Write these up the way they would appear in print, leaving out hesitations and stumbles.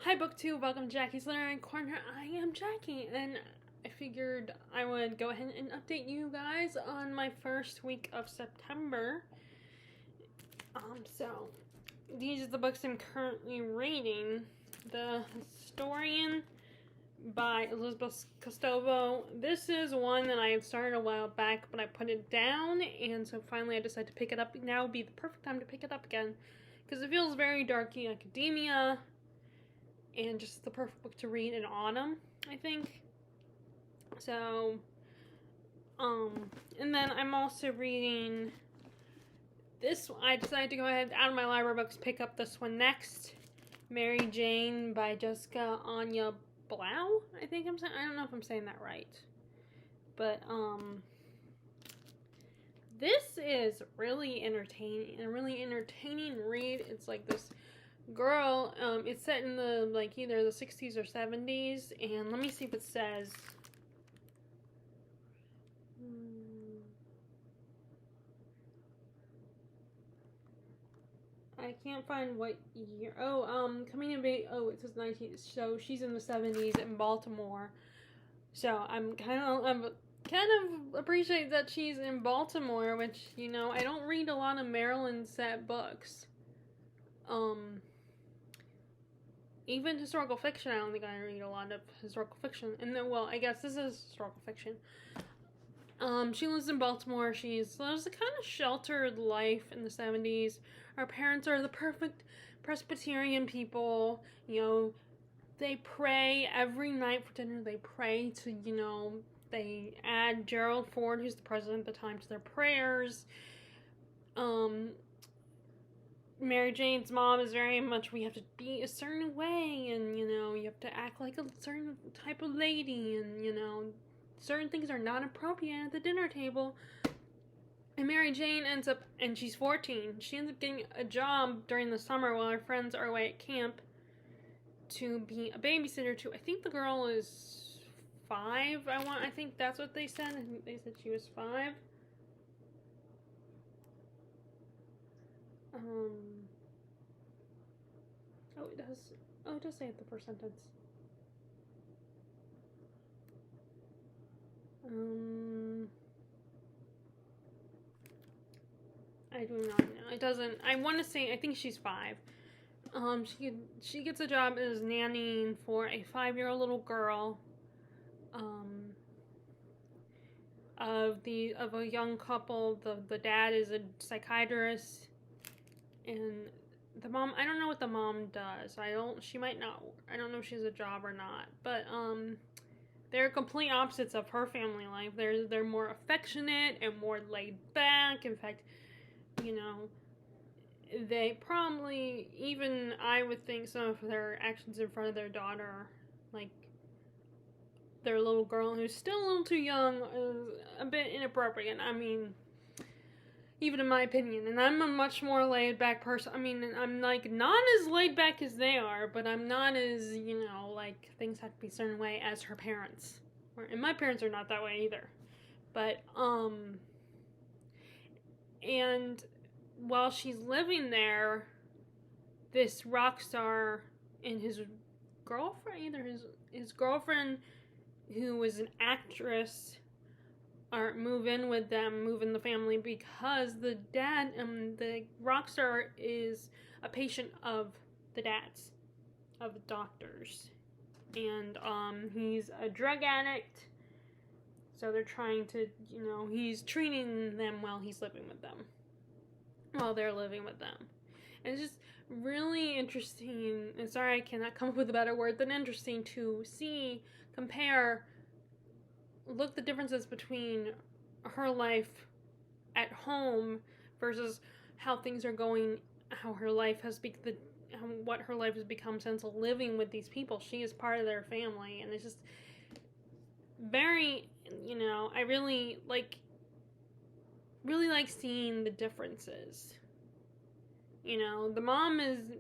Hi, BookTube. Welcome to Jackie's Literary Corner. I am Jackie, and I figured I would go ahead and update you guys on my first week of September. So these are the books I'm currently reading. The Historian by Elizabeth Kostovo. This is one that I had started a while back, but I put it down, and so finally I decided to pick it up. Now would be the perfect time to pick it up again, because it feels very darky academia, and just the perfect book to read in autumn, I think. So, and then I'm also reading this. I decided to go ahead out of my library books, pick up this one next, Mary Jane by Jessica Anya Blau. I think I'm saying. I don't know if I'm saying that right, but this is really entertaining. A really entertaining read. It's like this girl, it's set in the, like, either the 60s or 70s, and let me see if it says. I can't find what year. Coming of age. Oh, it says 19. So she's in the 70s in Baltimore. So I'm kind of appreciate that she's in Baltimore, which, you know, I don't read a lot of Maryland set books. Even historical fiction, I don't think I read a lot of historical fiction. And then, well, I guess this is historical fiction. She lives in Baltimore. She lives a kind of sheltered life in the 70s. Her parents are the perfect Presbyterian people. You know, they pray every night for dinner. They pray to, you know, they add Gerald Ford, who's the president at the time, to their prayers. Mary Jane's mom is very much, we have to be a certain way, and, you know, you have to act like a certain type of lady, and, you know, certain things are not appropriate at the dinner table. And Mary Jane ends up, and she's 14, she ends up getting a job during the summer while her friends are away at camp to be a babysitter to, I think the girl is 5, I think that's what they said. I think they said she was 5. It does say it the first sentence. I do not know. It doesn't. I want to say. I think she's 5. She gets a job as nannying for a 5-year-old little girl. Of a young couple. The dad is a psychiatrist, and the mom. I don't know what the mom does. She might not. I don't know if she has a job or not. But they're complete opposites of her family life. They're more affectionate and more laid back. In fact, you know, they probably, even I would think some of their actions in front of their daughter, like their little girl who's still a little too young, is a bit inappropriate. I mean, even in my opinion. And I'm a much more laid back person. I mean, I'm like not as laid back as they are, but I'm not as, you know, like things have to be a certain way as her parents. And my parents are not that way either. But and while she's living there, this rock star and his girlfriend, his girlfriend, who is an actress, move in with them, move in the family, because the dad, the rock star, is a patient of the dad's, of the doctor's, and he's a drug addict. So they're trying to, you know, he's treating them while he's living with them, while they're living with them. And it's just really interesting, and sorry I cannot come up with a better word than interesting, to look the differences between her life at home versus how things are going, how her life has what her life has become since living with these people. She is part of their family, and it's just very, you know, I really like seeing the differences. You know,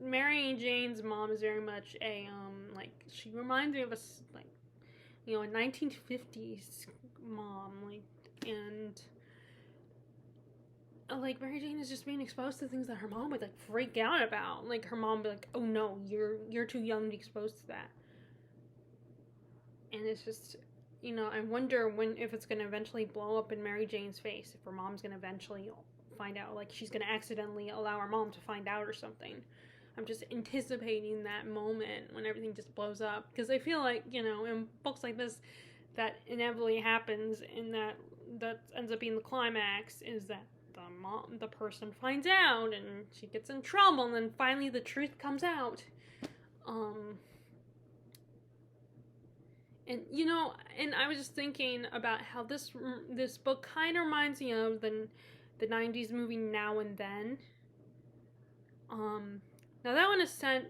Mary Jane's mom is very much a, like, she reminds me of like, you know, a 1950s mom, like, and like Mary Jane is just being exposed to things that her mom would like freak out about. Like her mom would be like, "Oh no, you're too young to be exposed to that." And it's just, I wonder if it's gonna eventually blow up in Mary Jane's face. If her mom's gonna eventually find out, like she's gonna accidentally allow her mom to find out or something. I'm just anticipating that moment when everything just blows up, because I feel like in books like this, that inevitably happens, and that ends up being the climax, is that the person finds out and she gets in trouble, and then finally the truth comes out. And and I was just thinking about how this book kind of reminds me of the 90s movie Now and Then. Now that one is sent,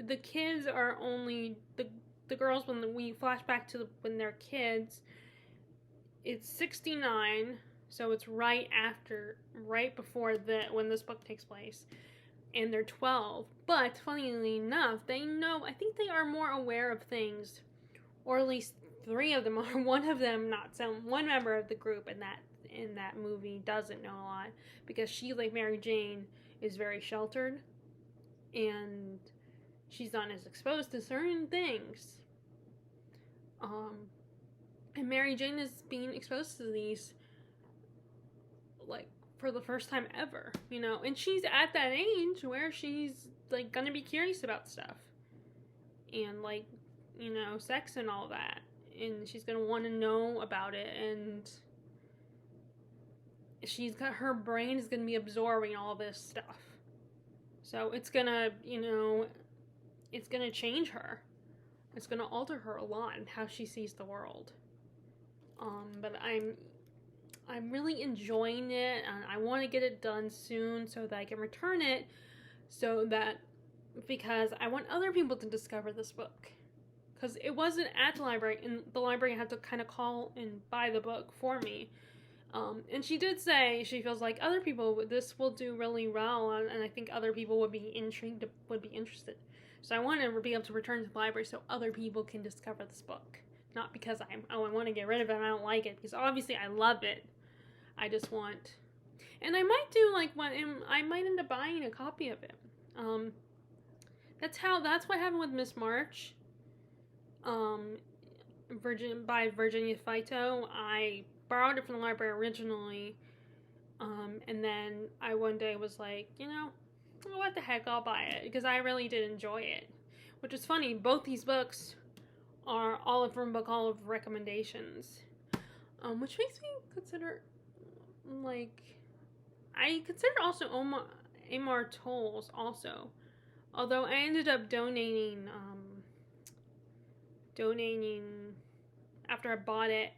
the kids are only the girls, when we flash back to when they're kids, it's 69, so it's right before when this book takes place, and they're 12. But funnily enough, I think they are more aware of things, or at least 3 of them are. One of them, one member of the group in that movie doesn't know a lot, because she, like Mary Jane, is very sheltered, and she's not as exposed to certain things. And Mary Jane is being exposed to these, like, for the first time ever, and she's at that age where she's, like, gonna be curious about stuff, and, like, sex and all that, and she's gonna want to know about it, and her brain is gonna be absorbing all this stuff, so it's gonna change her. It's gonna alter her a lot in how she sees the world. But I'm really enjoying it, and I want to get it done soon so that I can return it, because I want other people to discover this book. Because it wasn't at the library, and the library had to kind of call and buy the book for me. And she did say she feels like this will do really well, and I think other people would be interested. So I want to be able to return to the library so other people can discover this book. Not because I want to get rid of it and I don't like it, because obviously I love it. I just want... And I might do, like, I might end up buying a copy of it. That's what happened with Miss March. By Virginia Saito. I borrowed it from the library originally, and then I one day was like, what the heck, I'll buy it, because I really did enjoy it. Which is funny, both these books are Olive from Book Olive recommendations, which makes me consider, like, I consider also Amor Towles also, although I ended up donating after I bought it,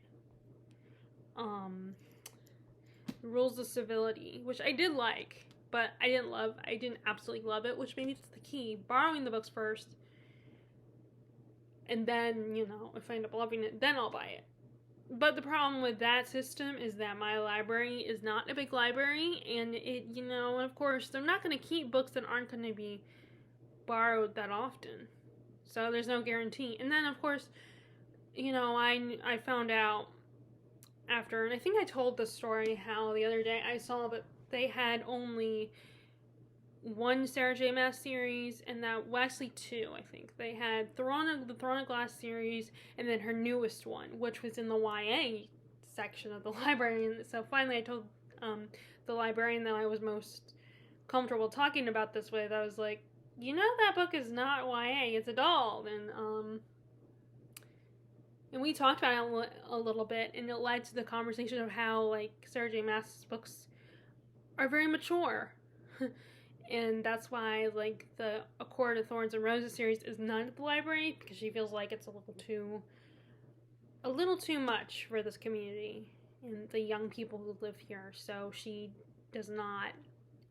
Rules of Civility, which I did like, but I didn't absolutely love it, which maybe it's the key. Borrowing the books first, and then, if I end up loving it, then I'll buy it. But the problem with that system is that my library is not a big library, and it, of course, they're not going to keep books that aren't going to be borrowed that often. So there's no guarantee. And then, of course, I found out after, and I think I told this story, how the other day I saw that they had only one Sarah J. Maas series, and that, well, actually 2, I think. They had the Throne of Glass series, and then her newest one, which was in the YA section of the library. And so finally I told the librarian that I was most comfortable talking about this with. I was like, that book is not YA, it's adult. And we talked about it a little bit, and it led to the conversation of how, like, Sarah J. Maas's books are very mature. And that's why, like, the A Court of Thorns and Roses series is not at the library, because she feels like it's a little too much for this community and the young people who live here. So she does not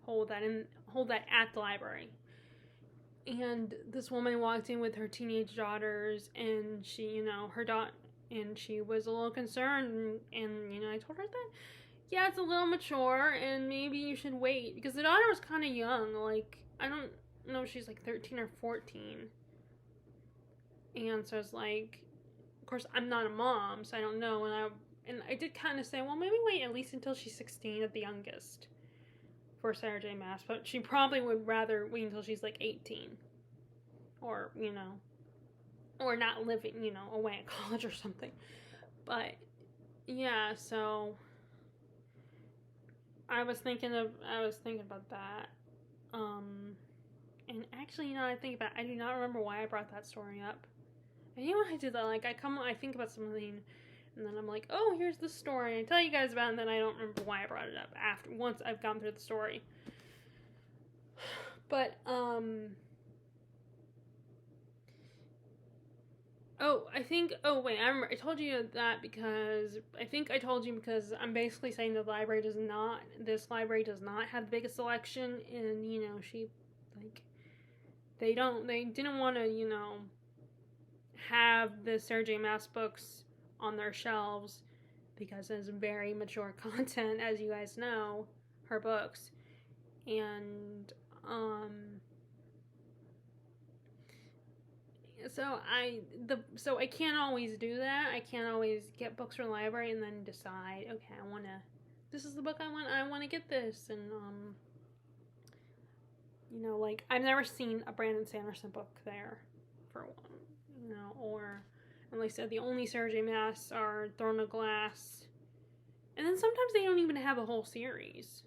hold that at the library. And this woman walked in with her teenage daughters, and she, her daughter, and she was a little concerned, and I told her that, yeah, it's a little mature, and maybe you should wait, because the daughter was kind of young, like, I don't know if she's like 13 or 14, and so it's like, of course, I'm not a mom, so I don't know, and I did kind of say, well, maybe wait at least until she's 16 at the youngest, for Sarah J. Maas, but she probably would rather wait until she's like 18. Or, or not living, away at college or something. But, yeah, so I was thinking about that. And actually, I think about it, I do not remember why I brought that story up. And I did that, like, I think about something, and then I'm like, oh, here's the story, and I tell you guys about it, and then I don't remember why I brought it up once I've gone through the story. But, I told you that because, because I'm basically saying that this library does not have the biggest selection, and, they didn't want to, have the Sarah J. Maas books on their shelves, because it's very mature content, as you guys know, her books, and, so I can't always do that. I can't always get books from the library and then decide, okay, this is the book I want to get this, and, I've never seen a Brandon Sanderson book there, for one, or, and like I said, the only Sarah J. Maas are Throne of Glass, and then sometimes they don't even have a whole series.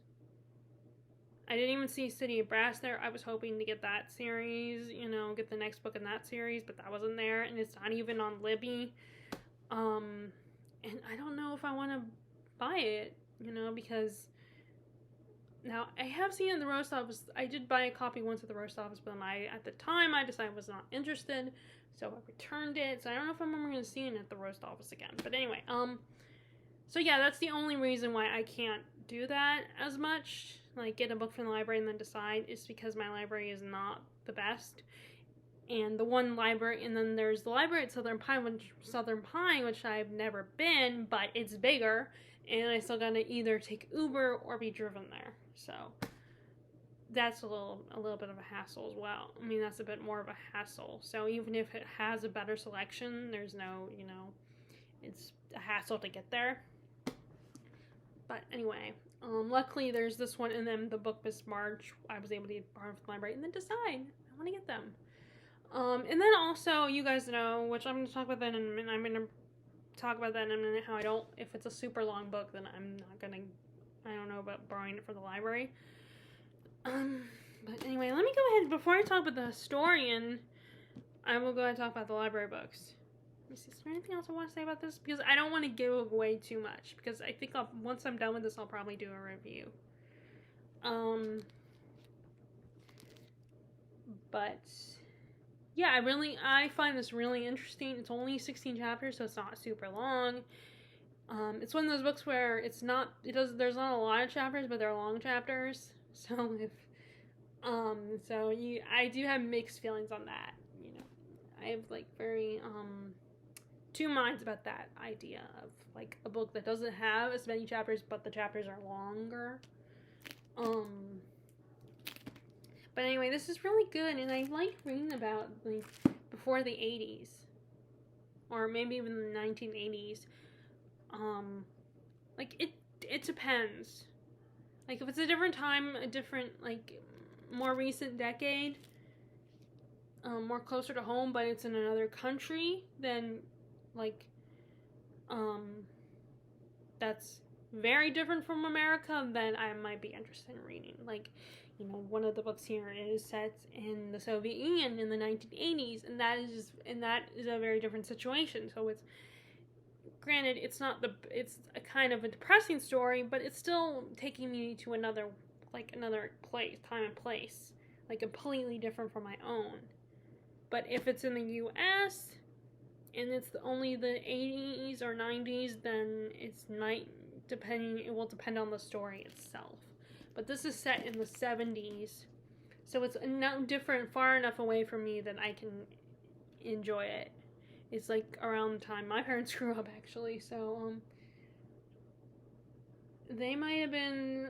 I didn't even see City of Brass there. I was hoping to get that series, get the next book in that series, but that wasn't there, and it's not even on Libby. And I don't know if I want to buy it, because now I have seen it in the roast office. I did buy a copy once at the roast office, but at the time I decided I was not interested, so I returned it. So I don't know if I'm ever going to see it at the roast office again. But anyway, so yeah, that's the only reason why I can't do that as much. Like, get a book from the library and then decide, is because my library is not the best. And the one library, and then there's the library at Southern Pine, which I've never been, but it's bigger, and I still gotta either take Uber or be driven there. So that's a little bit of a hassle as well. I mean, that's a bit more of a hassle. So even if it has a better selection, there's no, it's a hassle to get there. But anyway, luckily there's this one, and then the book Miss March, I was able to borrow from the library and then decide I want to get them. And then also, you guys know, which I'm going to talk about that in a minute. I'm going to talk about that in a minute, how if it's a super long book, then I'm not going to, I don't know about borrowing it from the library. But anyway, let me go ahead, before I talk about the historian, I will go ahead and talk about the library books. Is there anything else I want to say about this? Because I don't want to give away too much, because I think once I'm done with this, I'll probably do a review. But yeah, I find this really interesting. It's only 16 chapters, so it's not super long. It's one of those books where there's not a lot of chapters, but they're long chapters. So I do have mixed feelings on that. I have very two minds about that idea of a book that doesn't have as many chapters, but the chapters are longer. But anyway, this is really good, and I like reading about before the 80s, or maybe even the 1980s. It depends. If it's a different time, a different more recent decade, more closer to home, but it's in another country, then that's very different from America, then I might be interested in reading. One of the books here is set in the Soviet Union in the 1980s, and that is a very different situation. So it's, granted, it's a kind of a depressing story, but it's still taking me to another place, time and place, completely different from my own. But if it's in the U.S., and it's only the 80s or 90s, then it will depend on the story itself. But this is set in the 70s, so it's different, far enough away from me that I can enjoy it. It's around the time my parents grew up, actually, so they might have been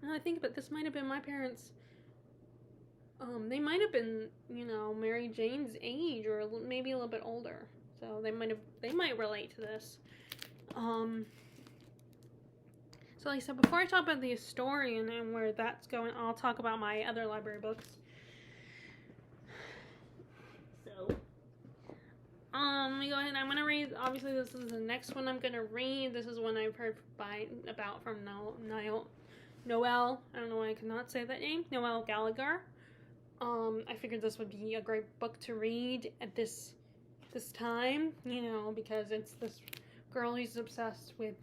I think, but this might have been my parents. They might have been, Mary Jane's age, or maybe a little bit older. So they might relate to this. So like I said, before I talk about the historian and where that's going, I'll talk about my other library books. So, let me go ahead. I'm gonna read. Obviously, this is the next one I'm gonna read. This is one I've heard about from Noel. I don't know why I cannot say that name. Noel Gallagher. I figured this would be a great book to read at this time, because it's this girl who's obsessed with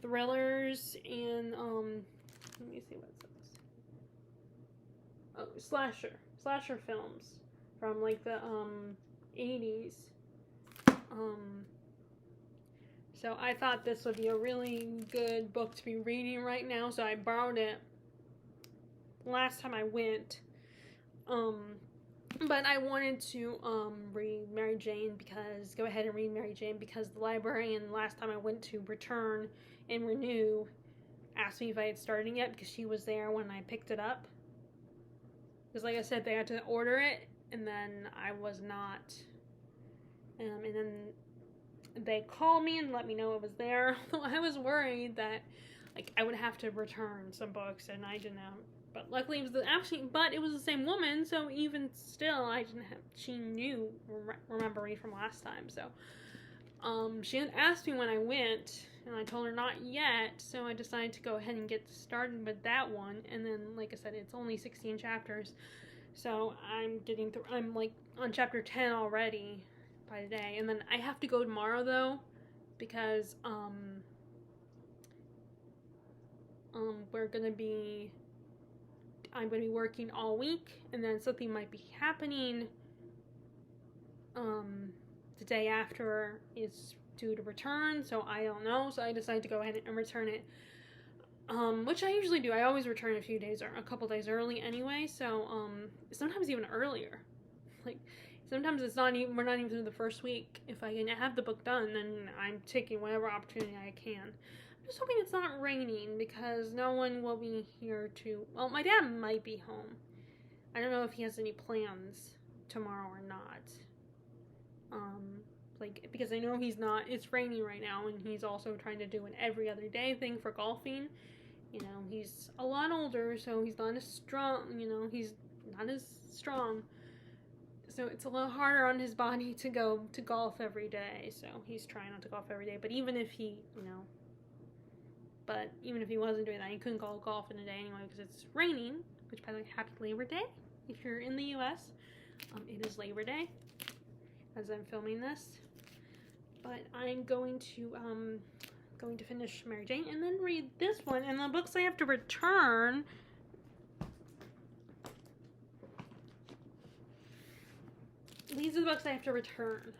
thrillers and let me see what it says. Oh, slasher films from like the 80s. So I thought this would be a really good book to be reading right now, so I borrowed it last time I went. But I wanted to read Mary Jane go ahead and read Mary Jane because the librarian last time I went to return and renew asked me if I had started it yet because she was there when I picked it up. Because like I said, they had to order it and then I was not. And then they called me and let me know it was there. I was worried that like I would have to return some books and I didn't have. But luckily it was it was the same woman, so even still she remember me from last time, so she had asked me when I went and I told her not yet, so I decided to go ahead and get started with that one. And then like I said, it's only 16 chapters, so I'm like on chapter 10 already by today. And then I have to go tomorrow though because I'm going to be working all week, and then something might be happening the day after is due to return, so I don't know. So I decided to go ahead and return it, which I usually do. I always return a couple days early anyway, so sometimes even earlier. Like sometimes we're not even through the first week. If I can have the book done, then I'm taking whatever opportunity I can. I'm just hoping it's not raining because no one will be here well, my dad might be home. I don't know if he has any plans tomorrow or not. Because I know he's not, it's raining right now and he's also trying to do an every other day thing for golfing. He's a lot older, so he's not as strong, So it's a little harder on his body to go to golf every day. So he's trying not to golf every day. But even if he wasn't doing that, he couldn't go golf in a day anyway because it's raining. Which, by the way, happy Labor Day if you're in the U.S. It is Labor Day as I'm filming this. But I'm going to finish Mary Jane and then read this one. And the books I have to return. These are the books I have to return.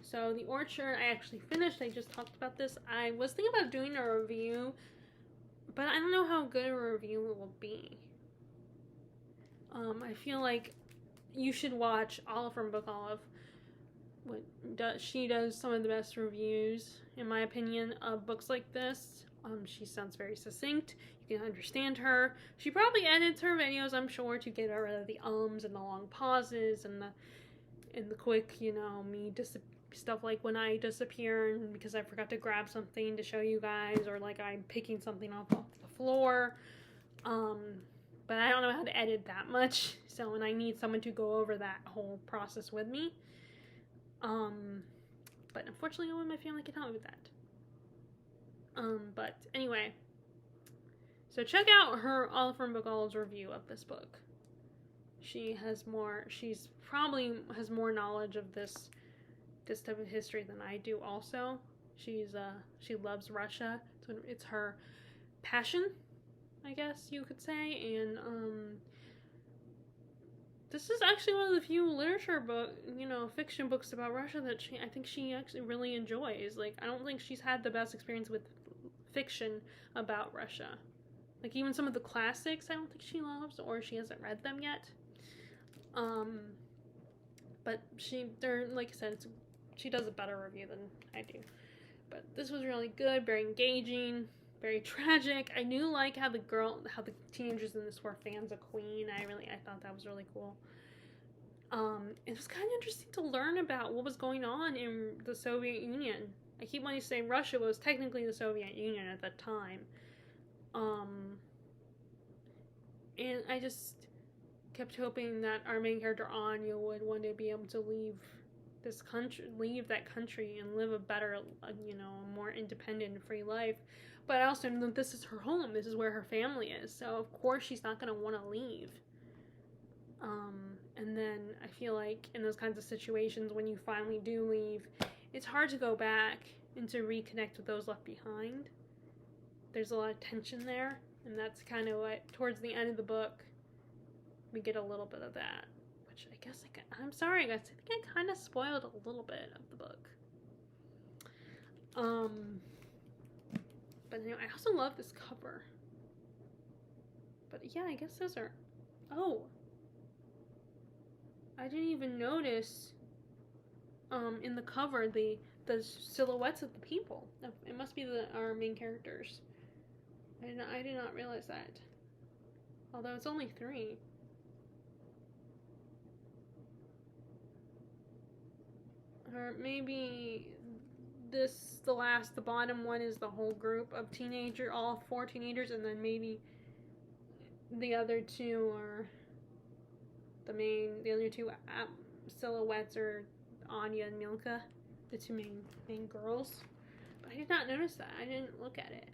So The Orchard, I actually finished. I just talked about this. I was thinking about doing a review, but I don't know how good a review it will be. I feel like you should watch Olive from Book Olive. She does some of the best reviews, in my opinion, of books like this. She sounds very succinct. You can understand her. She probably edits her videos, I'm sure, to get rid of the ums and the long pauses and the quick, stuff like when I disappear because I forgot to grab something to show you guys, or like I'm picking something off the floor. But I don't know how to edit that much, and I need someone to go over that whole process with me. But unfortunately, no one in my family can help me with that. But anyway, so check out her Olive from Book Olive's review of this book. She's probably has more knowledge of this type of history than I do also. She loves Russia. It's her passion, I guess you could say. And this is actually one of the few fiction books about Russia that I think she actually really enjoys. Like, I don't think she's had the best experience with fiction about Russia. Like, even some of the classics I don't think she loves, or she hasn't read them yet. But like I said, she does a better review than I do. But this was really good, very engaging, very tragic. I knew like how the teenagers in this were fans of Queen. I thought that was really cool. It was kind of interesting to learn about what was going on in the Soviet Union I keep wanting to say Russia was technically the Soviet Union at the time. And I just kept hoping that our main character Anya would one day be able to leave that country and live a better, more independent and free life. But I also know that this is her home. This is where her family is. So of course she's not going to want to leave. And then I feel like in those kinds of situations, when you finally do leave, it's hard to go back and to reconnect with those left behind. There's a lot of tension there, and that's kind of what, towards the end of the book, we get a little bit of that. Which I guess, I'm sorry guys, I think I kind of spoiled a little bit of the book. But anyway, I also love this cover. But yeah, I guess those are... Oh! I didn't even notice in the cover the silhouettes of the people. It must be our main characters. I did not realize that. Although it's only 3. Or maybe the bottom one is the whole group of all 4 teenagers, and then maybe the other 2 are the other 2 silhouettes are Anya and Milka, the 2 main girls. But I did not notice that. I didn't look at it.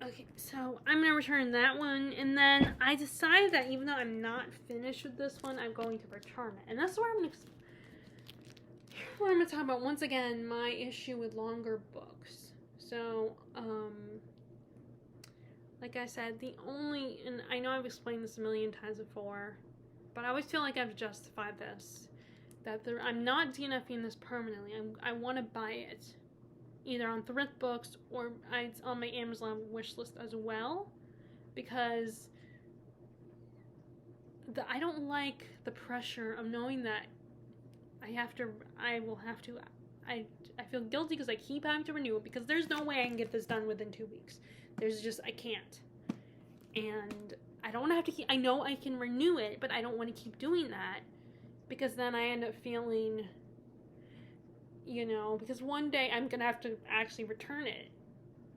Okay, so I'm going to return that one, and then I decided that even though I'm not finished with this one, I'm going to return it. And that's where I'm going to talk about, once again, my issue with longer books. So, like I said, and I know I've explained this a million times before, but I always feel like I've justified this, that I'm not DNFing this permanently. I want to buy it, either on Thrift Books or it's on my Amazon wish list as well, because I don't like the pressure of knowing that I feel guilty because I keep having to renew it, because there's no way I can get this done within 2 weeks. I can't. And I don't want to have to I know I can renew it, but I don't want to keep doing that, because then I end up feeling, because one day I'm going to have to actually return it.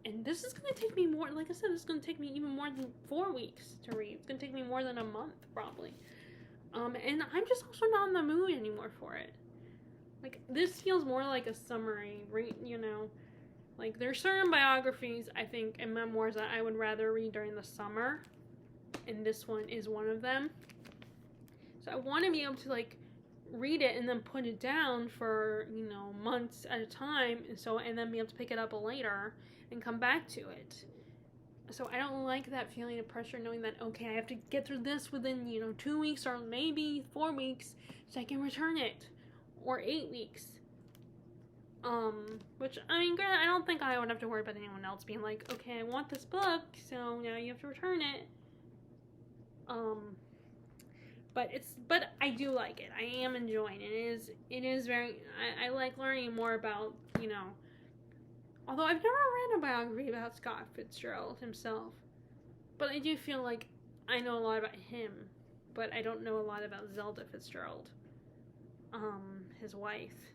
And this is going to take me more, like I said, this is going to take me even more than 4 weeks to read. It's going to take me more than a month, probably. And I'm just also not in the mood anymore for it. Like, this feels more like a summary, Like, there's certain biographies, I think, and memoirs that I would rather read during the summer, and this one is one of them. So I want to be able to, read it and then put it down for, months at a time, and then be able to pick it up later and come back to it. So I don't like that feeling of pressure, knowing that, okay, I have to get through this within, 2 weeks or maybe 4 weeks so I can return it, or 8 weeks. Which, granted, I don't think I would have to worry about anyone else being like, okay, I want this book, so now you have to return it. But I do like it. I am enjoying it. It is very, I like learning more about, although I've never read a biography about Scott Fitzgerald himself, but I do feel like I know a lot about him, but I don't know a lot about Zelda Fitzgerald, his wife.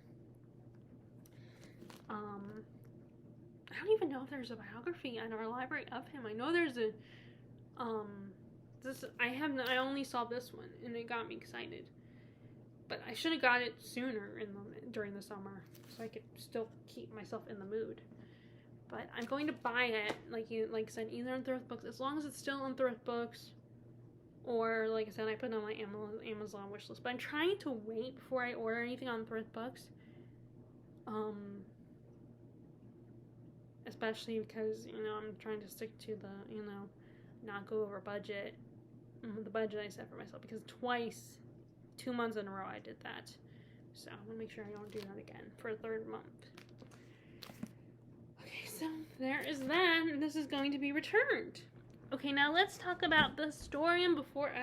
I don't even know if there's a biography in our library of him. I know there's I only saw this one, and it got me excited. But I should have got it sooner during the summer, so I could still keep myself in the mood. But I'm going to buy it, like I said, either on Thrift Books, as long as it's still on Thrift Books, or, like I said, I put it on my Amazon wishlist. But I'm trying to wait before I order anything on Thrift Books. Especially because, I'm trying to stick to the, not go over budget, the budget I set for myself, because 2 months in a row I did that. So I'm going to make sure I don't do that again for a 3rd month. Okay, so there is that, and this is going to be returned. Okay, now let's talk about the story, and before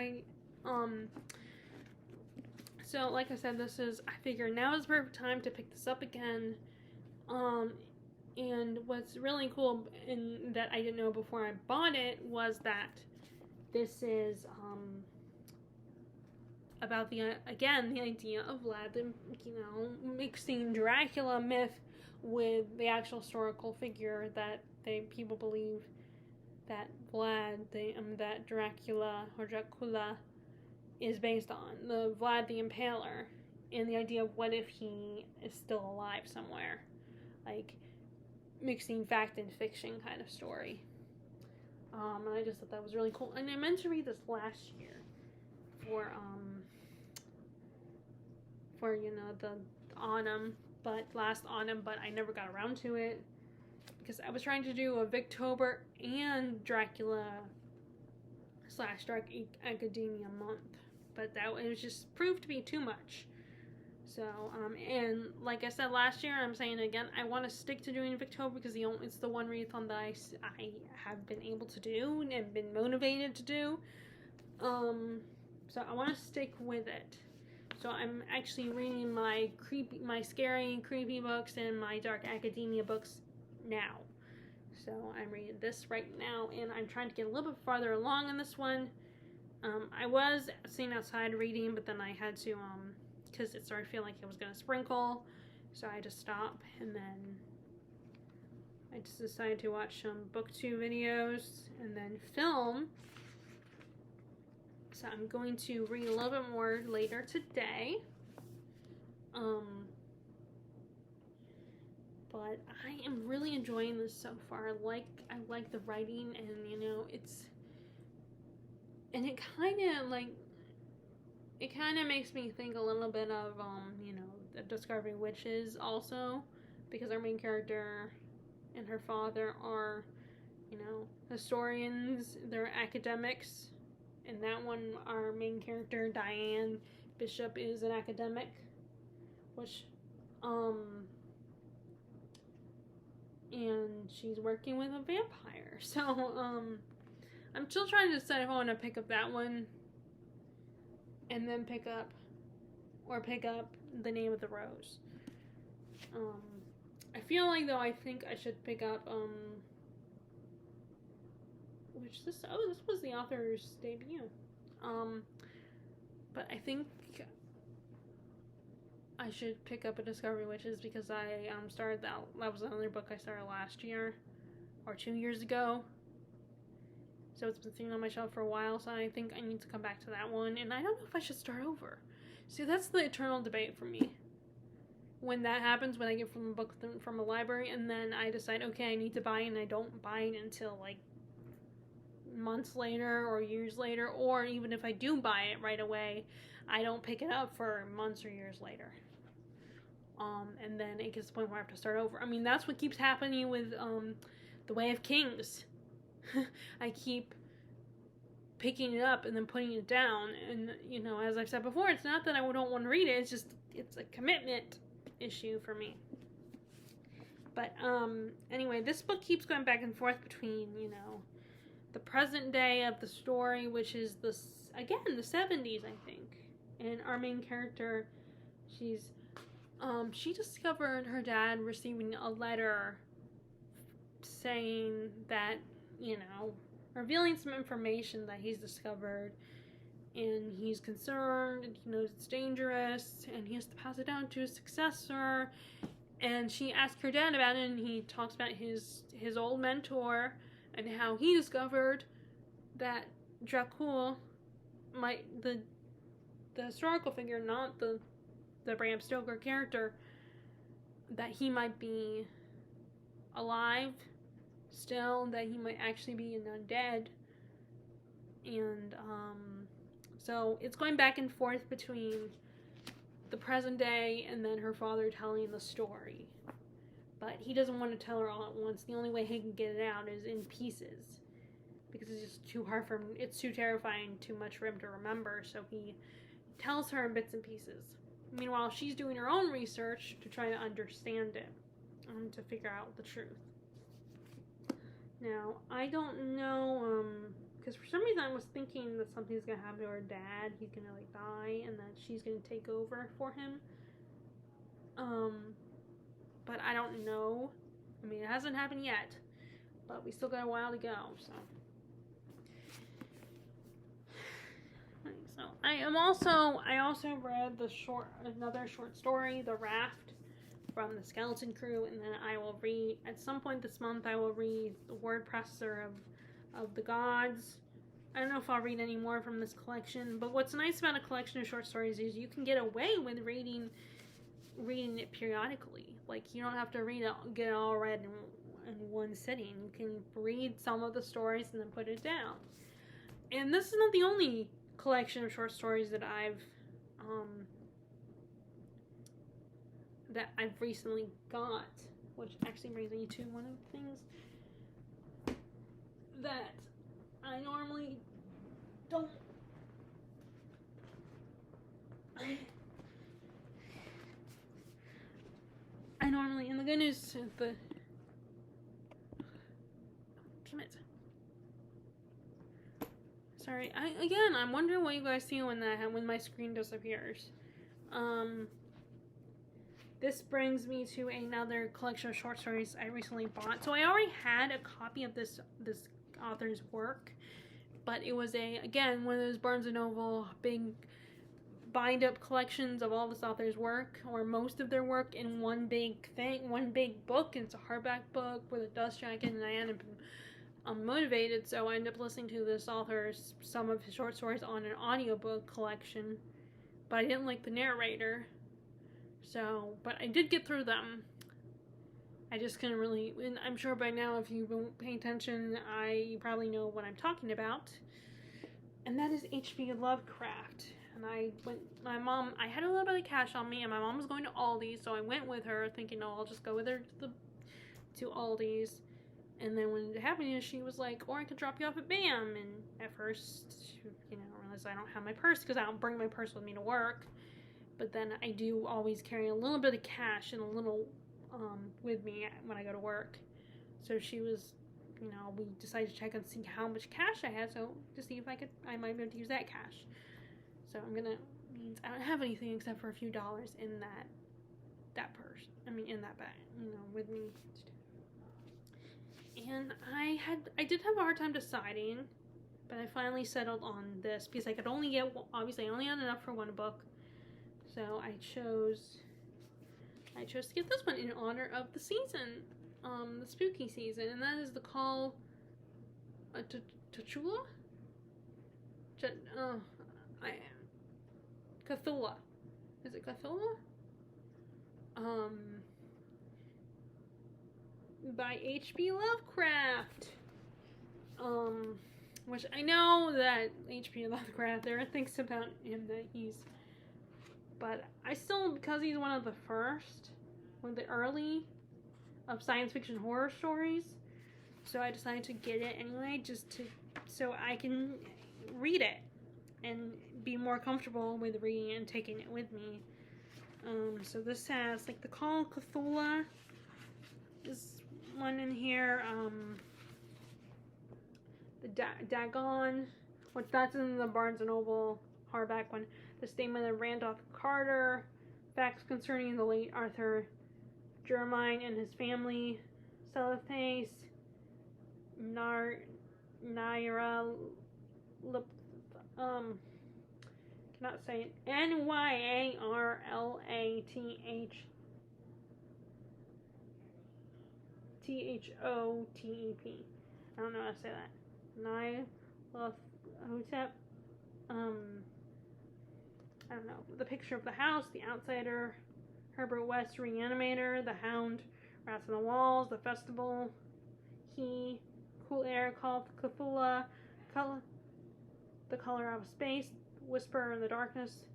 so like I said, I figure now is the perfect time to pick this up again. And what's really cool, and that I didn't know before I bought it, was that this is, about the again the idea of Vlad, mixing Dracula myth with the actual historical figure that people believe that Vlad, that Dracula or Dracula is based on, the Vlad the Impaler, and the idea of what if he is still alive somewhere, like mixing fact and fiction kind of story. And I just thought that was really cool. And I meant to read this last year for the last autumn, but I never got around to it because I was trying to do a Victober and Dracula / Dark Academia month, but it was just proved to be too much. So, and like I said last year, I'm saying it again, I want to stick to doing Victober because it's the one readathon that I have been able to do and been motivated to do. So I want to stick with it. So I'm actually reading my scary, creepy books and my Dark Academia books now. So I'm reading this right now, and I'm trying to get a little bit farther along in this one. I was sitting outside reading, but then I had to, because it started feeling like it was going to sprinkle, so I had to stop, and then I just decided to watch some BookTube videos and then film. So I'm going to read a little bit more later today. But I am really enjoying this so far. I like the writing, and it kind of makes me think a little bit of the Discovering Witches also, because our main character and her father are historians, they're academics. And that one, our main character, Diane Bishop, is an academic, which, and she's working with a vampire. So, I'm still trying to decide if I want to pick up that one, and then pick up The Name of the Rose. I feel like, though, I think I should pick up, this was the author's debut. But I think I should pick up a Discovery Witches because I started that was another book I started last year or 2 years ago. So it's been sitting on my shelf for a while, so I think I need to come back to that one, and I don't know if I should start over. See, that's the eternal debate for me. When that happens, when I get from a book from a library, and then I decide, okay, I need to buy it, and I don't buy it until like months later or years later, or even if I do buy it right away, I don't pick it up for months or years later. And then it gets to the point where I have to start over. I mean, that's what keeps happening with The Way of Kings. I keep picking it up and then putting it down, and as I've said before, it's not that I don't want to read it, it's a commitment issue for me. But anyway, this book keeps going back and forth between the present day of the story, which is the 70s, I think. And our main character, she discovered her dad receiving a letter saying that, revealing some information that he's discovered, and he's concerned, and he knows it's dangerous, and he has to pass it down to his successor. And she asked her dad about it, and he talks about his old mentor and how he discovered that Dracul the historical figure, not the Bram Stoker character, that he might be alive still, that he might actually be an undead. And so it's going back and forth between the present day and then her father telling the story. But he doesn't want to tell her all at once. The only way he can get it out is in pieces, because it's just too hard for him. It's too terrifying, too much for him to remember. So he tells her in bits and pieces. Meanwhile, she's doing her own research to try to understand it and to figure out the truth. Now, I don't know, because for some reason I was thinking that something's going to happen to her dad. He's going to die, and that she's going to take over for him. But I don't know. I mean, it hasn't happened yet, but we still got a while to go, so. So I also read another short story, The Raft, from the Skeleton Crew, and then I will read at some point this month. I will read The Word Processor of the Gods. I don't know if I'll read any more from this collection, but what's nice about a collection of short stories is you can get away with reading it periodically. Like, you don't have to get it all read in one sitting. You can read some of the stories and then put it down. And this is not the only collection of short stories that I've recently got, which actually brings me to one of the things that I normally don't. I normally, and the good news is Sorry, I'm wondering what you guys see when my screen disappears. This brings me to another collection of short stories I recently bought. So I already had a copy of this author's work, but it was one of those Barnes & Noble big bind up collections of all this author's work, or most of their work, in one big book. And it's a hardback book with a dust jacket, and I ended up motivated, so I ended up listening to this author's some of his short stories on an audiobook collection, but I didn't like the narrator. So, but I did get through them. I just couldn't really, and I'm sure by now if you've been paying attention, you probably know what I'm talking about. And that is H.P. Lovecraft. And I had a little bit of cash on me, and my mom was going to Aldi's, so I went with her thinking, I'll just go with her to Aldi's. And then when it happened, she was like, or I could drop you off at BAM. And at first, I realized I don't have my purse because I don't bring my purse with me to work. But then I do always carry a little bit of cash and a little with me when I go to work. So she was, we decided to check and see how much cash I had, so to see if I might be able to use that cash. So I don't have anything except for a few dollars in that purse. In that bag, with me. And I did have a hard time deciding, but I finally settled on this because I only had enough for one book. So I chose to get this one in honor of the season, the spooky season, and that is The Call Cthulhu? Cthulhu. Is it Cthulhu? By H.P. Lovecraft. Which I know that H.P. Lovecraft, there are things about him that but I still, because he's one of the early of science fiction horror stories, so I decided to get it anyway, so I can read it and be more comfortable with reading and taking it with me. So this has The Call of Cthulhu. This one in here, the Dagon, that's in the Barnes & Noble hardback one. The Statement of Randolph Carter, Facts Concerning the Late Arthur Jermyn and His Family, Cellophane, Naira, cannot say it, Nyarlathotep. I don't know how to say that. Nyarlathotep. I don't know. The Picture of the House, The Outsider, Herbert West, Reanimator, The Hound, Rats on the Walls, The Festival, Cool Air, Call of Cthulhu, The Color of Space, Whisper in the Darkness,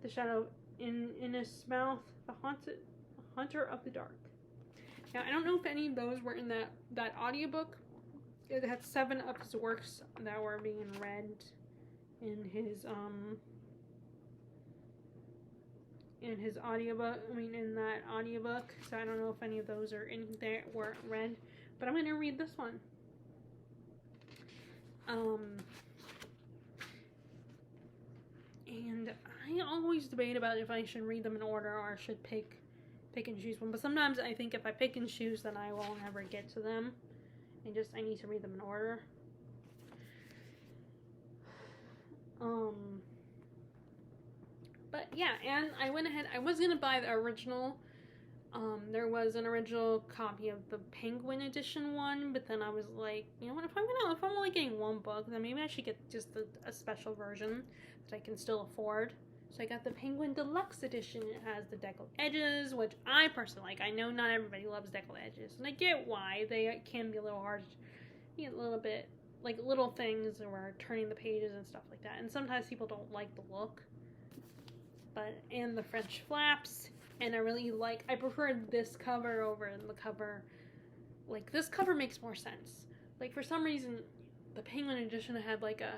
The Shadow in His Mouth, The Hunter of the Dark. Now, I don't know if any of those were in that audiobook. It had 7 of his works that were being read in his audiobook. In that audiobook. So I don't know if any of those are in there were read, but I'm going to read this one. And I always debate about if I should read them in order or I should pick and choose one. But sometimes I think if I pick and choose, then I won't ever get to them. I need to read them in order. Um, but yeah, and I went ahead. I was gonna buy the original. There was an original copy of the Penguin edition one, but then I was like, you know what? If I'm only getting one book, then maybe I should get just a special version that I can still afford. So I got the Penguin Deluxe Edition. It has the deckled edges, which I personally like. I know not everybody loves deckled edges, and I get why. They can be a little hard. You get a little bit, like, little things or turning the pages and stuff like that. And sometimes people don't like the look. And the French flaps. And I prefer this cover over the cover. Like, this cover makes more sense. Like, for some reason, the Penguin edition had, like, a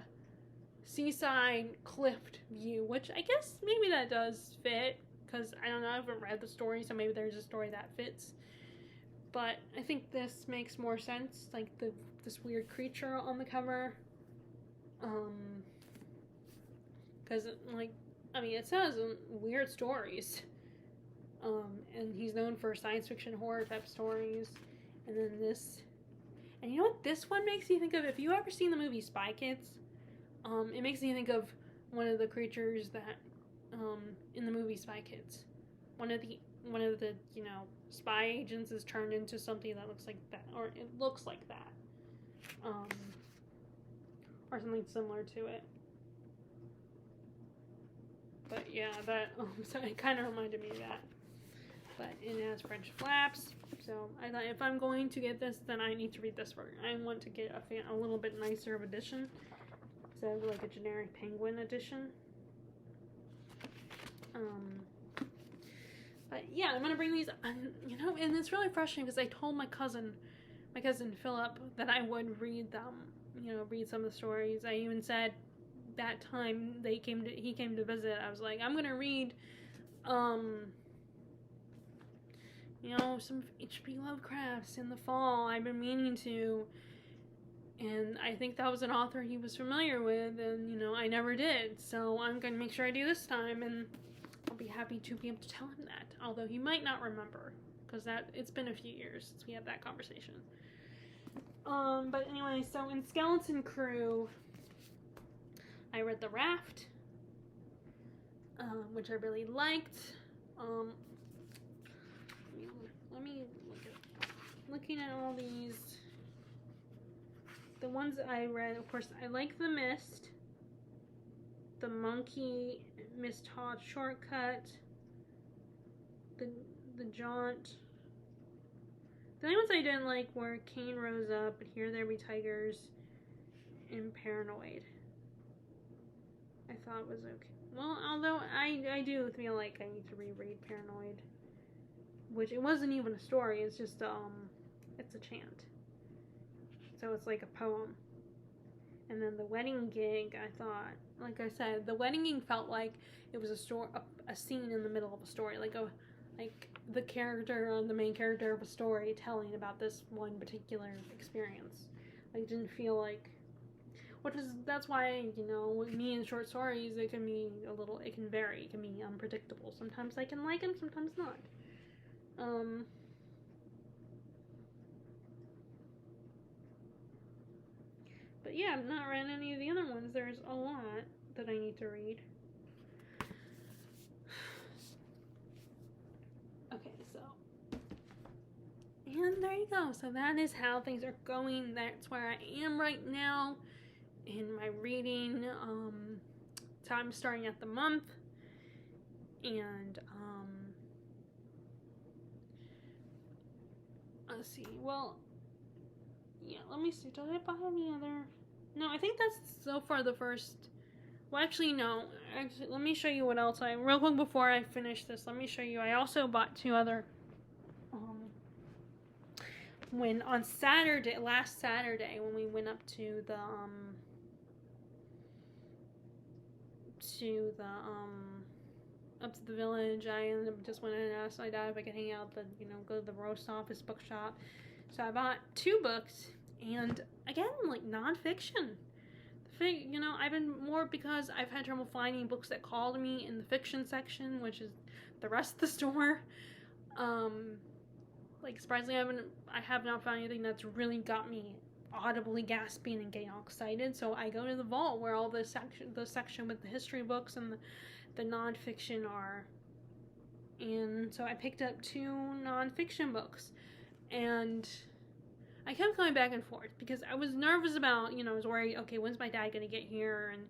seaside cliffed view, which I guess maybe that does fit, because I don't know, I haven't read the story, so maybe there's a story that fits. But I think this makes more sense, like this weird creature on the cover. Because, like, I mean, it says weird stories. And he's known for science fiction horror type stories. And then this. And you know what this one makes me think of? If you ever seen the movie Spy Kids, it makes me think of one of the creatures that, in the movie Spy Kids. One of the, spy agents is turned into something that looks like that, or it looks like that. Or something similar to it. But yeah, that, so it kind of reminded me of that. But it has French flaps, so I thought if I'm going to get this, then I need to read this version. I want to get a little bit nicer of edition, instead of like a generic Penguin edition. But yeah, I'm gonna bring these, and it's really frustrating because I told my cousin Philip, that I would read them, read some of the stories. I even said that time he came to visit, I was like, I'm gonna read, some H.P. Lovecrafts in the fall. I've been meaning to, and I think that was an author he was familiar with, and I never did. So I'm gonna make sure I do this time, and I'll be happy to be able to tell him that. Although he might not remember, because it's been a few years since we had that conversation. But anyway, so in Skeleton Crew, I read The Raft, which I really liked. Let me looking at all these. The ones I read, of course, I like The Mist, The Monkey, Miss Todd Shortcut, the Jaunt. The only ones I didn't like were Cain Rose Up, But Here There Be Tigers, and Paranoid. I thought it was okay. Well, although I do feel like I need to reread Paranoid, which it wasn't even a story. It's just it's a chant. So it's like a poem. And then The Wedding Gig, I thought, like I said, The Wedding Gig felt like it was a scene in the middle of a story, like the main character of a story telling about this one particular experience. Like, it didn't feel like, that's why, with me in short stories, it can vary, it can be unpredictable. Sometimes I can like them, sometimes not. But yeah, I've not read any of the other ones. There's a lot that I need to read. Okay, so. And there you go. So that is how things are going. That's where I am right now in my reading. So I'm starting at the month. And, let's see. Well, yeah, let me see. Did I buy any other? No, I think that's so far the first. Well, actually, no. Let me show you what else real quick before I finish this. Let me show you. I also bought 2 other. When on last Saturday, when we went up to the up to the village, I just went in and asked my dad if I could hang out go to the Roast Office bookshop. So I bought 2 books, and again, like nonfiction. I've been more, because I've had trouble finding books that called me in the fiction section, which is the rest of the store. Like, surprisingly, I have not found anything that's really got me audibly gasping and getting all excited. So I go to the vault where all the section with the history books and the nonfiction are. And so I picked up 2 nonfiction books. And I kept going back and forth because I was nervous about, I was worried, okay, when's my dad going to get here? And,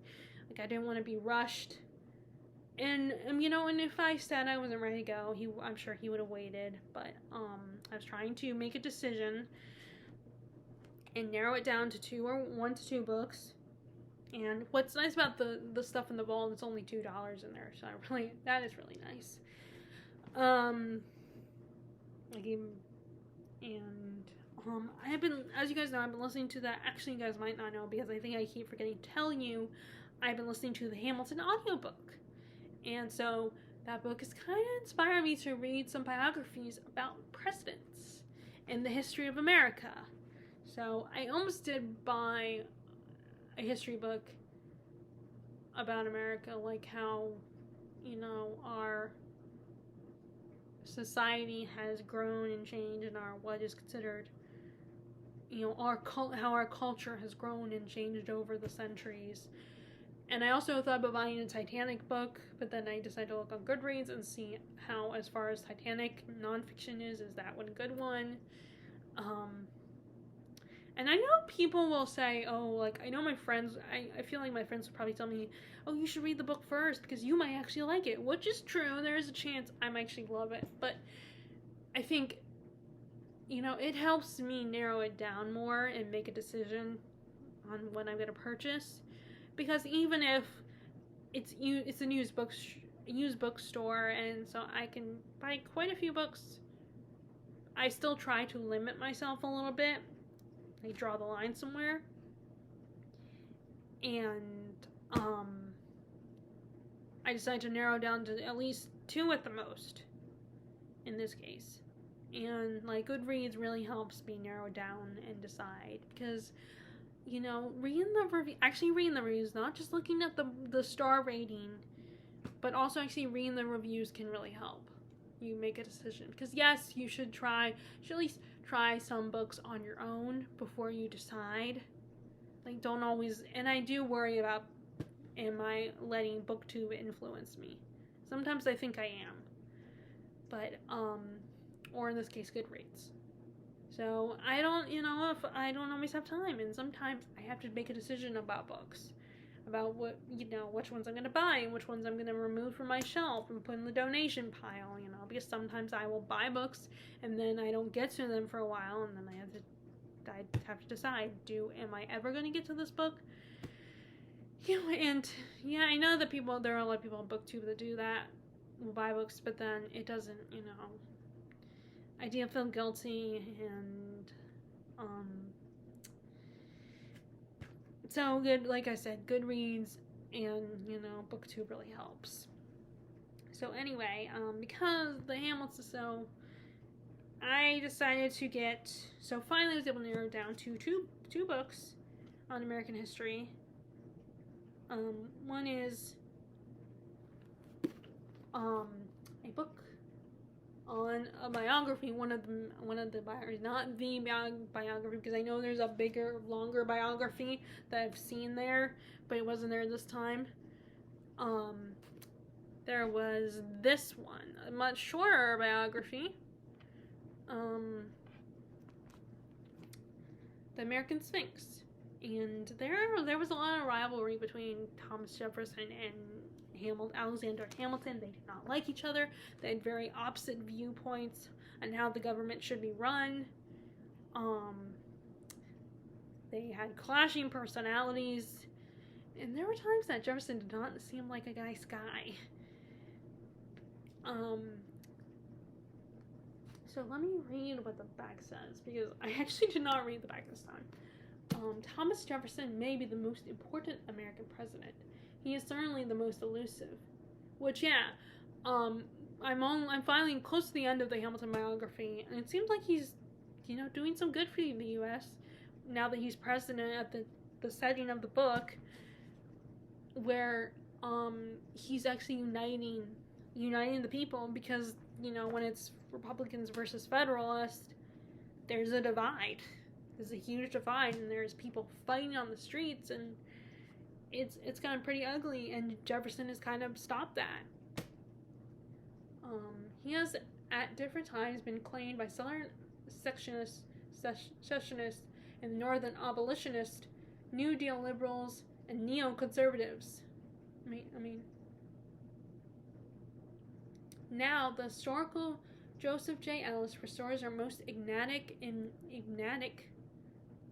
I didn't want to be rushed. And, and if I said I wasn't ready to go, I'm sure he would have waited. But I was trying to make a decision and narrow it down to 1 to 2 books. And what's nice about the stuff in the vault, it's only $2 in there, so that is really nice. I have been, as you guys know, I've been listening to that. Actually, you guys might not know because I think I keep forgetting to tell you, I've been listening to the Hamilton audiobook. And so that book has kind of inspired me to read some biographies about presidents in the history of America. So I almost did buy a history book about America, like how, our society has grown and changed, and what is considered, how our culture has grown and changed over the centuries. And I also thought about buying a Titanic book, but then I decided to look on Goodreads and see how, as far as Titanic nonfiction is that one a good one? And I know people will say, I know my friends, I feel like my friends will probably tell me, you should read the book first because you might actually like it, which is true. There is a chance I might actually love it. But I think, it helps me narrow it down more and make a decision on what I'm going to purchase. Because even if it's a used bookstore, and so I can buy quite a few books, I still try to limit myself a little bit. I draw the line somewhere. And I decided to narrow down to at least 2 at the most in this case. And Goodreads really helps me narrow down and decide, because reading the reviews, not just looking at the star rating, but also actually reading the reviews can really help you make a decision. Because yes, you should at least try some books on your own before you decide. Don't always, and I do worry about, am I letting BookTube influence me? Sometimes I think I am. But, or in this case, Goodreads. So I don't, if I don't always have time, and sometimes I have to make a decision about books, about which ones I'm going to buy and which ones I'm going to remove from my shelf and put in the donation pile, because sometimes I will buy books and then I don't get to them for a while, and then I have to decide, am I ever going to get to this book? And yeah, I know that there are a lot of people on BookTube that do that, will buy books, but then it doesn't, I do feel guilty, and so good. Like I said, Goodreads and BookTube really helps. So anyway, because the Hamilton, so I decided to get. So finally, I was able to narrow down to two books on American history. One is a book on a biography, one of the biographies, not the biography, because I know there's a bigger, longer biography that I've seen there, but it wasn't there this time. There was this one, a much shorter biography, The American Sphinx, and there was a lot of rivalry between Thomas Jefferson and Alexander Hamilton. They did not like each other. They had very opposite viewpoints on how the government should be run. They had clashing personalities, and there were times that Jefferson did not seem like a nice guy. So let me read what the back says, because I actually did not read the back this time. Thomas Jefferson may be the most important American president. He is certainly the most elusive. Which, yeah, I'm finally close to the end of the Hamilton biography, and it seems like he's, doing some good for the U.S. now that he's president at the setting of the book, where he's actually uniting the people, because when it's Republicans versus Federalists, there's a divide. there's a huge divide, and there's people fighting on the streets, and it's gotten pretty ugly, and Jefferson has kind of stopped that. He has at different times been claimed by Southern secessionists and Northern abolitionists, New Deal liberals, and neoconservatives. I mean, now the historical Joseph J. Ellis restores our most enigmatic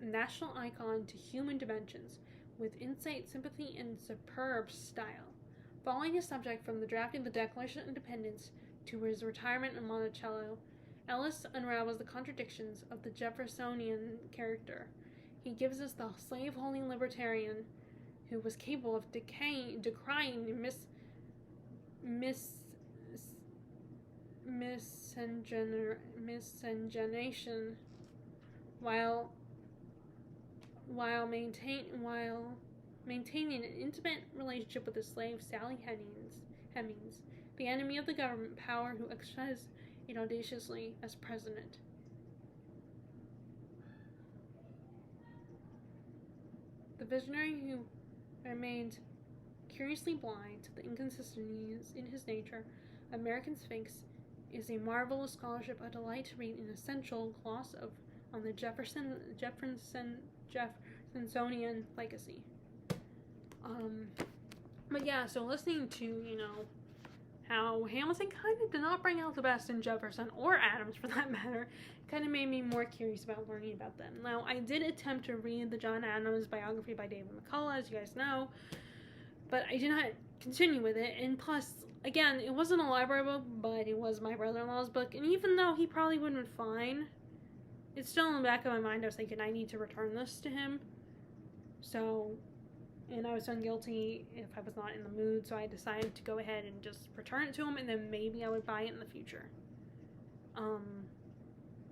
national icon to human dimensions, with insight, sympathy, and superb style. Following his subject from the drafting of the Declaration of Independence to his retirement in Monticello, Ellis unravels the contradictions of the Jeffersonian character. He gives us the slave-holding libertarian who was capable of decrying miscegenation while maintaining an intimate relationship with the slave Sally Hemings, the enemy of the government power who exercised it audaciously as president. The visionary who remained curiously blind to the inconsistencies in his nature, American Sphinx, is a marvelous scholarship, a delight to read, an essential gloss on the Jeffersonian legacy. But yeah, so listening to, how Hamilton kind of did not bring out the best in Jefferson, or Adams for that matter, kind of made me more curious about learning about them. Now, I did attempt to read the John Adams biography by David McCullough, as you guys know, but I did not continue with it, and plus, again, it wasn't a library book, but it was my brother-in-law's book, and even though he probably would have been fine, it's still in the back of my mind. I was thinking, I need to return this to him, and I was feeling guilty if I was not in the mood, so I decided to go ahead and just return it to him, and then maybe I would buy it in the future,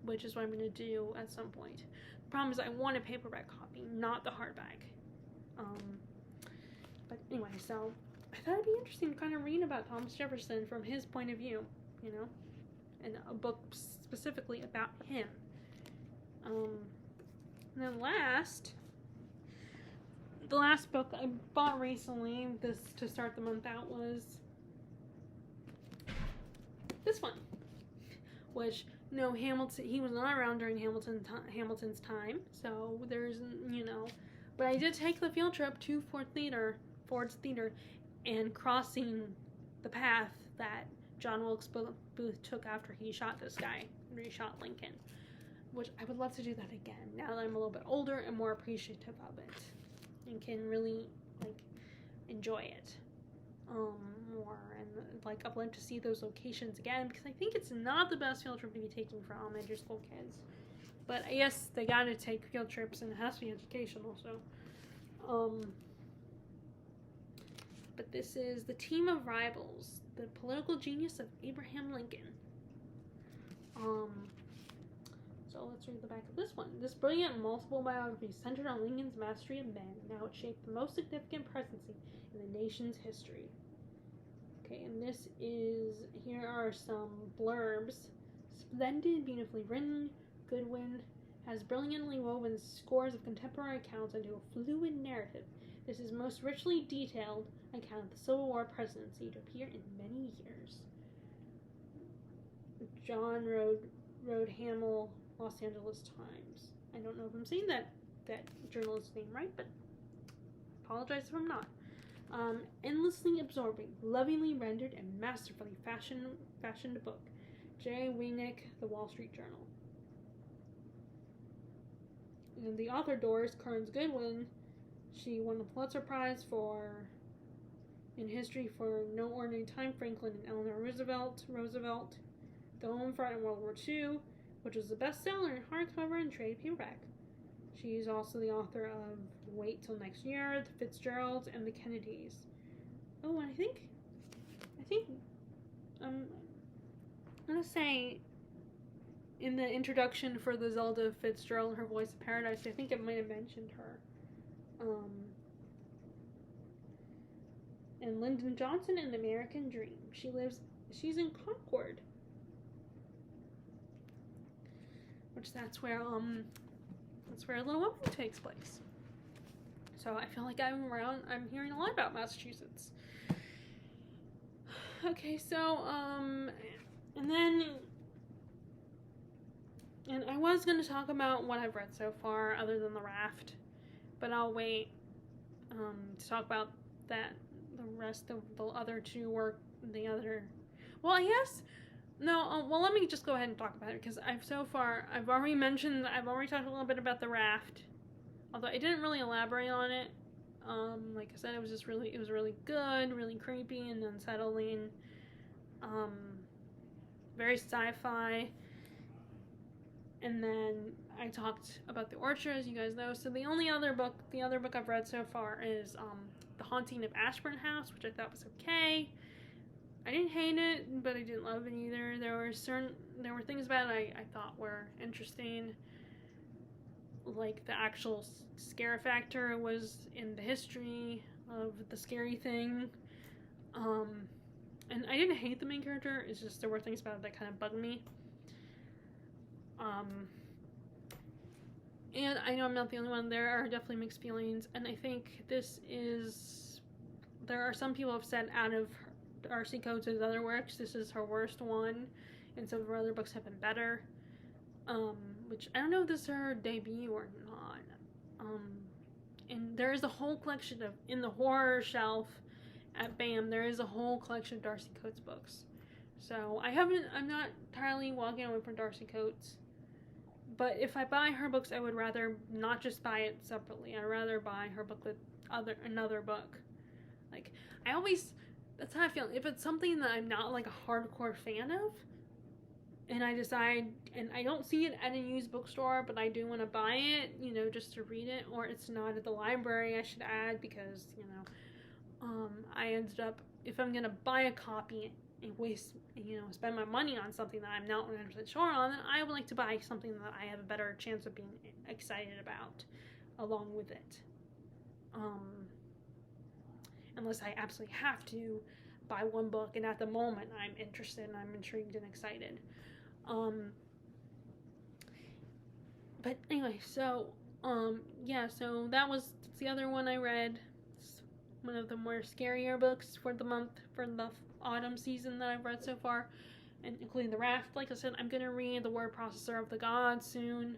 which is what I'm going to do at some point. The problem is I want a paperback copy, not the hardback. But anyway, so I thought it'd be interesting to kind of read about Thomas Jefferson from his point of view, and a book specifically about him. And then the last book I bought recently, this to start the month out, was this one, which Hamilton, he was not around during Hamilton's time, so there's, but I did take the field trip to Ford's Theater, and crossing the path that John Wilkes Booth took after he shot this guy, when he shot Lincoln, which I would love to do that again, now that I'm a little bit older and more appreciative of it, and can really, enjoy it more, and I'd love to see those locations again, because I think it's not the best field trip to be taking for elementary school kids, but I guess they gotta take field trips, and it has to be educational, so, but this is The Team of Rivals, the political genius of Abraham Lincoln. So let's read the back of this one. This brilliant multiple biography centered on Lincoln's mastery of men, and how it shaped the most significant presidency in the nation's history. Okay, and here are some blurbs. Splendid, beautifully written, Goodwin has brilliantly woven scores of contemporary accounts into a fluid narrative. This is most richly detailed account of the Civil War presidency to appear in many years. John Road Hamill, Los Angeles Times. I don't know if I'm saying that journalist's name right, but apologize if I'm not. Endlessly absorbing, lovingly rendered, and masterfully fashioned book. J. Weinick, The Wall Street Journal. And the author, Doris Kearns Goodwin, she won the Pulitzer Prize in history for No Ordinary Time, Franklin and Eleanor Roosevelt, The Home Front in World War II, which was a bestseller in hardcover and trade paperback. She's also the author of Wait Till Next Year, The Fitzgeralds, and The Kennedys. Oh, and I think I'm gonna say in the introduction for the Zelda Fitzgerald, Her Voice of Paradise, I think it might have mentioned her. And Lyndon Johnson and the American Dream. She's in Concord. Which that's where, That's where Little Women takes place. So I feel like I'm hearing a lot about Massachusetts. Okay, so, and I was going to talk about what I've read so far, other than The Raft, but I'll wait, to talk about that, the rest of the other two well, I guess, no, well, let me just go ahead and talk about it, because I've already talked a little bit about The Raft, although I didn't really elaborate on it. Like I said, it was really good, really creepy and unsettling, very sci-fi. And then I talked about The Orchard, as you guys know. So the other book I've read so far is The Haunting of Ashburn House, which I thought was okay. I didn't hate it, but I didn't love it either. There were things about it I thought were interesting, like the actual scare factor was in the history of the scary thing. And I didn't hate the main character, it's just there were things about it that kind of bugged me. And I know I'm not the only one. There are definitely mixed feelings, and I think there are some people have said out of Darcy Coates' other works, this is her worst one, and some of her other books have been better. Which I don't know if this is her debut or not. And there is a whole collection in the horror shelf at BAM, there is a whole collection of Darcy Coates books. So I'm not entirely walking away from Darcy Coates. But if I buy her books, I would rather not just buy it separately. I'd rather buy her book with another book. Like, that's how I feel. If it's something that I'm not like a hardcore fan of, and I decide, and I don't see it at a used bookstore, but I do want to buy it, just to read it, or it's not at the library, I should add, because, I ended up, if I'm going to buy a copy and spend my money on something that I'm not 100% sure on, then I would like to buy something that I have a better chance of being excited about along with it. Unless I absolutely have to buy one book, and at the moment I'm interested and I'm intrigued and excited. But anyway, so so that's the other one I read. It's one of the more scarier books for the autumn season that I've read so far, and including The Raft. Like I said, I'm gonna read The Word Processor of the Gods soon.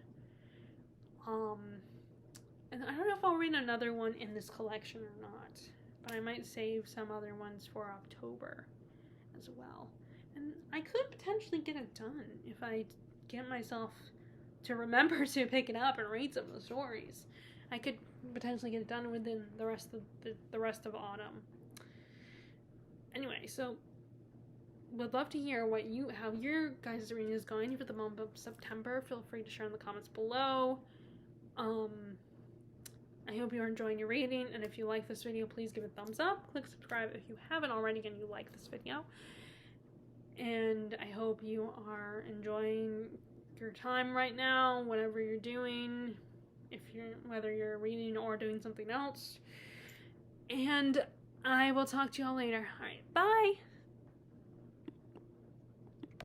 And I don't know if I'll read another one in this collection or not, but I might save some other ones for October as well. And I could potentially get it done if I get myself to remember to pick it up and read some of the stories. I could potentially get it done within the rest of autumn. Anyway, so would love to hear how your guys' reading is going for the month of September. Feel free to share in the comments below. I hope you're enjoying your reading, and if you like this video, please give it a thumbs up. Click subscribe if you haven't already and you like this video. And I hope you are enjoying your time right now, whatever you're doing, whether you're reading or doing something else. And I will talk to y'all later. All right, bye!